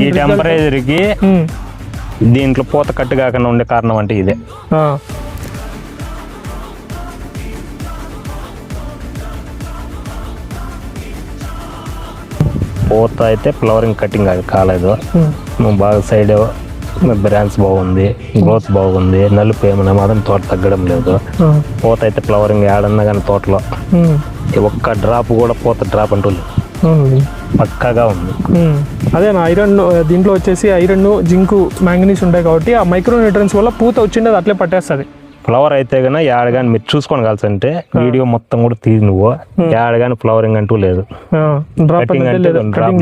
ఈ టెంపరేచర్కి దీంట్లో పూత కట్టు కాకుండా ఉండే కారణం అంటే ఇదే. పూత అయితే ఫ్లవరింగ్ కటింగ్ అది కాలేదు, నువ్వు బాగా సైడ్ బ్రాంచ్ బాగుంది, గ్రోత్ బాగుంది, నలుపు ఏమన్నా మాత్రం తోట తగ్గడం లేదు. పూత అయితే ఫ్లవరింగ్ ఏడన్నా కానీ తోటలో ఒక్క డ్రాప్ కూడా పూత డ్రాప్ అంటూ లేదు, పక్కాగా ఉంది. అదే ఐరన్ దీంట్లో వచ్చేసి ఐరన్, జింకు, మ్యాంగనీస్ ఉంటాయి కాబట్టి ఆ మైక్రో న్యూట్రియన్స్ వల్ల పూత వచ్చిండేది అట్లే పట్టేస్తుంది. ఫ్లవర్ అయితే కానీ యాడ్ కానీ మీరు చూసుకొని కాల్సంటే వీడియో మొత్తం కూడా తీసి నువ్వు యాడ్ కానీ ఫ్లవరింగ్ అంటూ లేదు,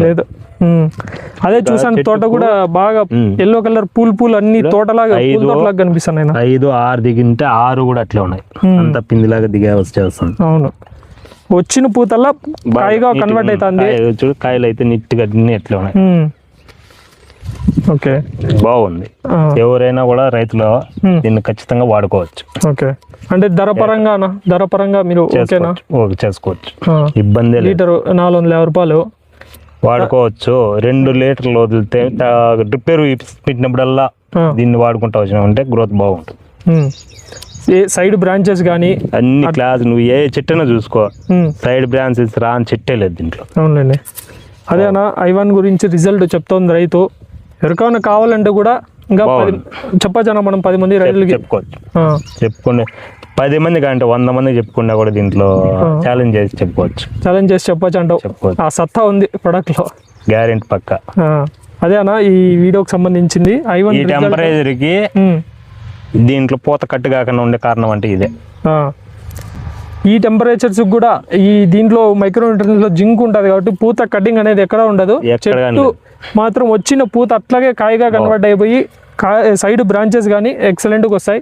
లేదు. అదే చూసాను తోట కూడా బాగా ఎల్లో కలర్ పూలు అన్ని తోటలాగా కనిపిస్తున్నాయి. 5, 6 దిగింటే 6 కూడా అట్లే ఉన్నాయి, అంత పిందిలాగా దిగే వచ్చేస్తుంది. అవును, వచ్చిన పూతల్లా కాయగా కన్వర్ట్ అవుతుంది. చూడు కాయలు అయితే నీట్గా ఎట్లా ఉన్నాయి. ఓకే, బాగుంది. ఎవరైనా కూడా రైతులు దీన్ని ఖచ్చితంగా వాడుకోవచ్చు. ఓకే, అంటే ధర పరంగా మీరు చేసుకోవచ్చు, ఇబ్బంది లీటర్ 450 రూపాయలు వాడుకోవచ్చు. 2 లీటర్లు వదిలితే రిపేర్ పెట్టినప్పుడల్లా దీన్ని వాడుకుంటా వచ్చినామంటే గ్రోత్ బాగుంటుంది. సైడ్ బ్రాంచెస్ కానీ అన్ని క్లాస్ నువ్వు ఏ చెట్టైనా చూసుకో, సైడ్ బ్రాంచెస్ రాని చెట్టే లేదు దీంట్లో. అవునండి, అదేనా ఐవన్ గురించి రిజల్ట్ చెప్తోంది రైతు. ఎవరికైనా కావాలంటే కూడా ఇంకా చెప్పచ్చా మనం 10 మంది రైతులకి చెప్పుకోండి. 10 మంది కంటే 100 మంది చెప్పుకున్నా కూడా దీంట్లో ఛాలెంజ్ చేసి చెప్పొచ్చు అంటావు. ఆ సత్తా ఉంది ప్రొడక్ట్ లో, గ్యారెంటీ పక్క. అదేనా ఈ వీడియోకి సంబంధించింది ఐవన్. ఈ టెంపరేచర్ కి దీంట్లో పూత కట్టు కాకుండా ఉండే కారణం అంటే ఇదే. ఈ టెంపరేచర్స్ కూడా ఈ దీంట్లో మైక్రో న్యూట్రియన్స్ లో జింక్ ఉంటుంది కాబట్టి పూత కటింగ్ అనేది ఎక్కడ ఉండదు. చెట్టు మాత్రం వచ్చిన పూత అట్లాగే కాయగా కన్వర్ట్ అయిపోయి సైడ్ బ్రాంచెస్ కానీ ఎక్సలెంట్గా వస్తాయి.